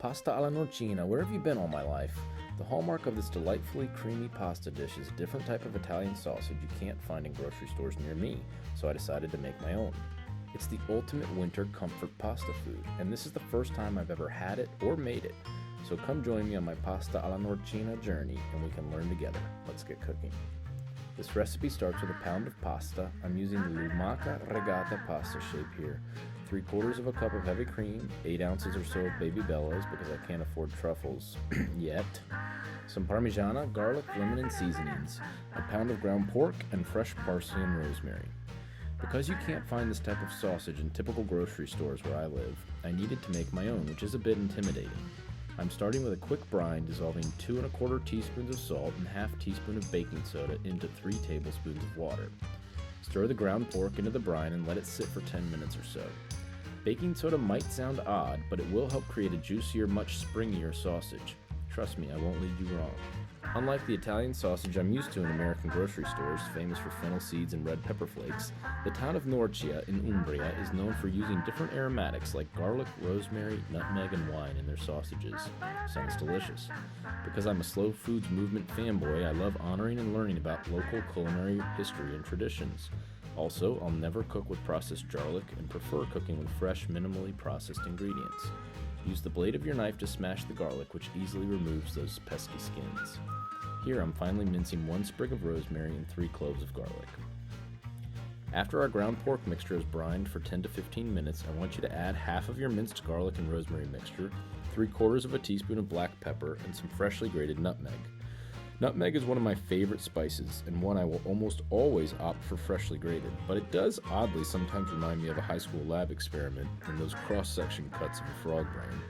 Pasta alla Norcina, where have you been all my life? The hallmark of this delightfully creamy pasta dish is a different type of Italian sausage you can't find in grocery stores near me, so I decided to make my own. It's the ultimate winter comfort pasta food, and this is the first time I've ever had it or made it. So come join me on my Pasta alla Norcina journey and we can learn together. Let's get cooking. This recipe starts with a pound of pasta. I'm using the lumaca regata pasta shape here. 3/4 of a cup of heavy cream, 8 ounces or so of baby bellas because I can't afford truffles yet, some parmigiana, garlic, lemon, and seasonings, a pound of ground pork, and fresh parsley and rosemary. Because you can't find this type of sausage in typical grocery stores where I live, I needed to make my own, which is a bit intimidating. I'm starting with a quick brine, dissolving 2 1/4 teaspoons of salt and ½ teaspoon of baking soda into 3 tablespoons of water. Stir the ground pork into the brine and let it sit for 10 minutes or so. Baking soda might sound odd, but it will help create a juicier, much springier sausage. Trust me, I won't lead you wrong. Unlike the Italian sausage I'm used to in American grocery stores, famous for fennel seeds and red pepper flakes, the town of Norcia in Umbria is known for using different aromatics like garlic, rosemary, nutmeg, and wine in their sausages. Sounds delicious. Because I'm a slow foods movement fanboy, I love honoring and learning about local culinary history and traditions. Also, I'll never cook with processed garlic and prefer cooking with fresh, minimally processed ingredients. Use the blade of your knife to smash the garlic, which easily removes those pesky skins. Here I'm finally mincing 1 sprig of rosemary and 3 cloves of garlic. After our ground pork mixture is brined for 10 to 15 minutes, I want you to add half of your minced garlic and rosemary mixture, 3/4 of a teaspoon of black pepper, and some freshly grated nutmeg. Nutmeg is one of my favorite spices, and one I will almost always opt for freshly grated, but it does oddly sometimes remind me of a high school lab experiment in those cross-section cuts of a frog brain.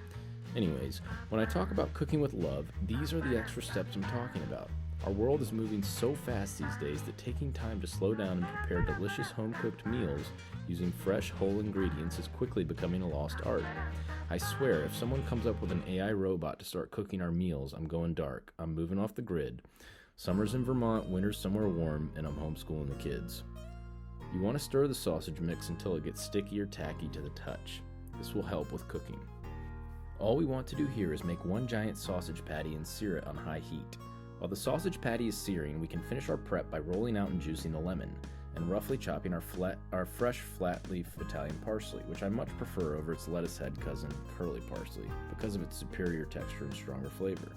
Anyways, when I talk about cooking with love, these are the extra steps I'm talking about. Our world is moving so fast these days that taking time to slow down and prepare delicious home-cooked meals using fresh, whole ingredients is quickly becoming a lost art. I swear, if someone comes up with an AI robot to start cooking our meals, I'm going dark. I'm moving off the grid. Summer's in Vermont, winter's somewhere warm, and I'm homeschooling the kids. You want to stir the sausage mix until it gets sticky or tacky to the touch. This will help with cooking. All we want to do here is make 1 giant sausage patty and sear it on high heat. While the sausage patty is searing, we can finish our prep by rolling out and juicing the lemon, and roughly chopping our fresh flat leaf Italian parsley, which I much prefer over its lettuce head cousin, curly parsley, because of its superior texture and stronger flavor.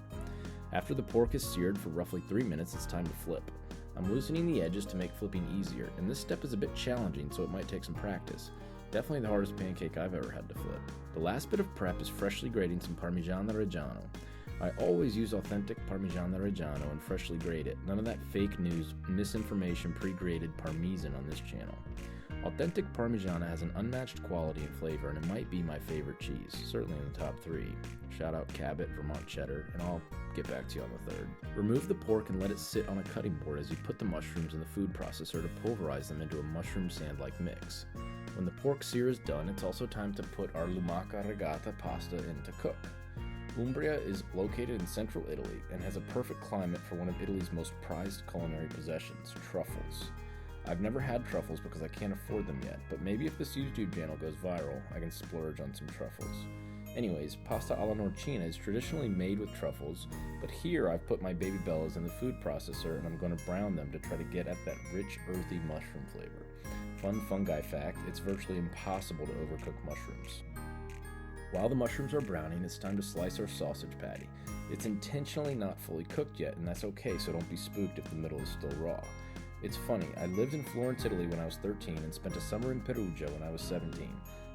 After the pork is seared for roughly 3 minutes, it's time to flip. I'm loosening the edges to make flipping easier, and this step is a bit challenging, so it might take some practice. Definitely the hardest pancake I've ever had to flip. The last bit of prep is freshly grating some Parmigiano Reggiano. I always use authentic Parmigiano Reggiano and freshly grate it. None of that fake news, misinformation, pre-grated Parmesan on this channel. Authentic Parmigiana has an unmatched quality and flavor, and it might be my favorite cheese, certainly in the top 3. Shout out Cabot, Vermont Cheddar, and I'll get back to you on the 3rd. Remove the pork and let it sit on a cutting board as you put the mushrooms in the food processor to pulverize them into a mushroom sand-like mix. When the pork sear is done, it's also time to put our lumaca regata pasta in to cook. Umbria is located in central Italy and has a perfect climate for one of Italy's most prized culinary possessions, truffles. I've never had truffles because I can't afford them yet, but maybe if this YouTube channel goes viral, I can splurge on some truffles. Anyways, pasta alla Norcina is traditionally made with truffles, but here I've put my baby bellas in the food processor and I'm going to brown them to try to get at that rich, earthy mushroom flavor. Fun fungi fact, it's virtually impossible to overcook mushrooms. While the mushrooms are browning, it's time to slice our sausage patty. It's intentionally not fully cooked yet, and that's okay, so don't be spooked if the middle is still raw. It's funny, I lived in Florence, Italy when I was 13 and spent a summer in Perugia when I was 17,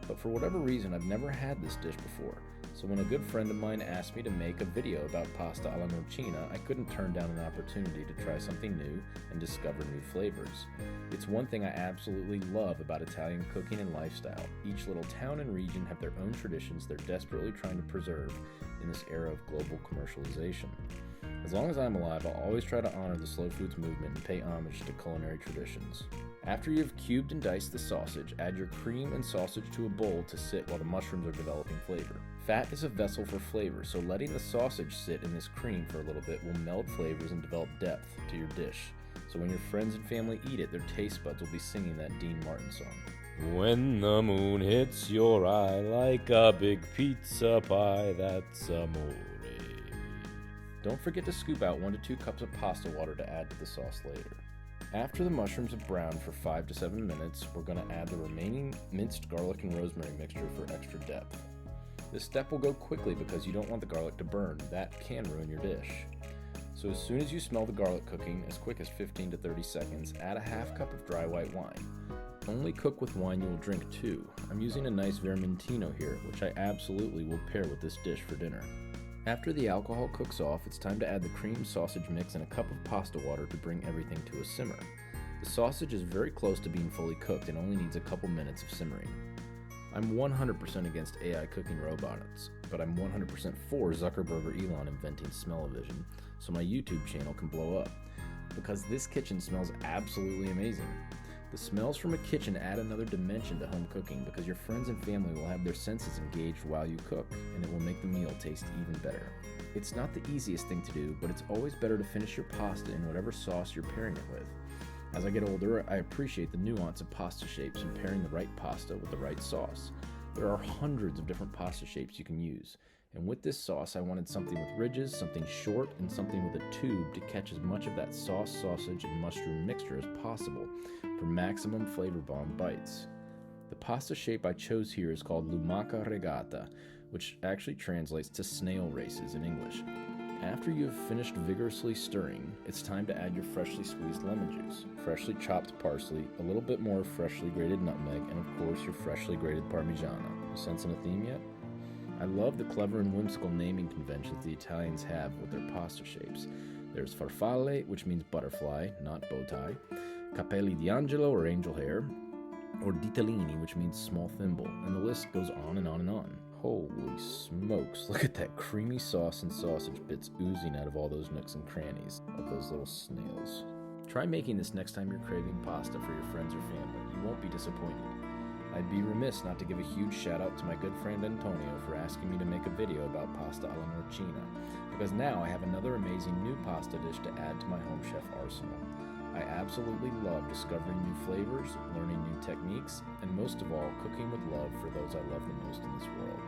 but for whatever reason I've never had this dish before, so when a good friend of mine asked me to make a video about pasta alla Norcina, I couldn't turn down an opportunity to try something new and discover new flavors. It's one thing I absolutely love about Italian cooking and lifestyle. Each little town and region have their own traditions they're desperately trying to preserve in this era of global commercialization. As long as I'm alive, I'll always try to honor the slow foods movement and pay homage to culinary traditions. After you've cubed and diced the sausage, add your cream and sausage to a bowl to sit while the mushrooms are developing flavor. Fat is a vessel for flavor, so letting the sausage sit in this cream for a little bit will meld flavors and develop depth to your dish. So when your friends and family eat it, their taste buds will be singing that Dean Martin song. When the moon hits your eye like a big pizza pie, that's amore. Don't forget to scoop out 1 to 2 cups of pasta water to add to the sauce later. After the mushrooms have browned for 5 to 7 minutes, we're going to add the remaining minced garlic and rosemary mixture for extra depth. This step will go quickly because you don't want the garlic to burn. That can ruin your dish. So as soon as you smell the garlic cooking, as quick as 15 to 30 seconds, add a half cup of dry white wine. Only cook with wine you will drink too. I'm using a nice Vermentino here, which I absolutely will pair with this dish for dinner. After the alcohol cooks off, it's time to add the cream sausage mix and a cup of pasta water to bring everything to a simmer. The sausage is very close to being fully cooked and only needs a couple minutes of simmering. I'm 100% against AI cooking robots, but I'm 100% for Zuckerberg or Elon inventing smell-o-vision so my YouTube channel can blow up. Because this kitchen smells absolutely amazing. The smells from a kitchen add another dimension to home cooking because your friends and family will have their senses engaged while you cook, and it will make the meal taste even better. It's not the easiest thing to do, but it's always better to finish your pasta in whatever sauce you're pairing it with. As I get older, I appreciate the nuance of pasta shapes and pairing the right pasta with the right sauce. There are hundreds of different pasta shapes you can use, and with this sauce I wanted something with ridges, something short, and something with a tube to catch as much of that sauce, sausage, and mushroom mixture as possible for maximum flavor bomb bites. The pasta shape I chose here is called lumaca regata, which actually translates to snail races in English. After you have finished vigorously stirring, it's time to add your freshly squeezed lemon juice, freshly chopped parsley, a little bit more freshly grated nutmeg, and of course your freshly grated Parmigiano. You sensing a theme yet? I love the clever and whimsical naming conventions the Italians have with their pasta shapes. There's farfalle, which means butterfly, not bow tie, capelli di angelo, or angel hair, or ditellini, which means small thimble, and the list goes on and on and on. Holy smokes, look at that creamy sauce and sausage bits oozing out of all those nooks and crannies of those little snails. Try making this next time you're craving pasta for your friends or family. You won't be disappointed. I'd be remiss not to give a huge shout out to my good friend Antonio for asking me to make a video about Pasta Alla Norcina, because now I have another amazing new pasta dish to add to my home chef arsenal. I absolutely love discovering new flavors, learning new techniques, and most of all, cooking with love for those I love the most in this world.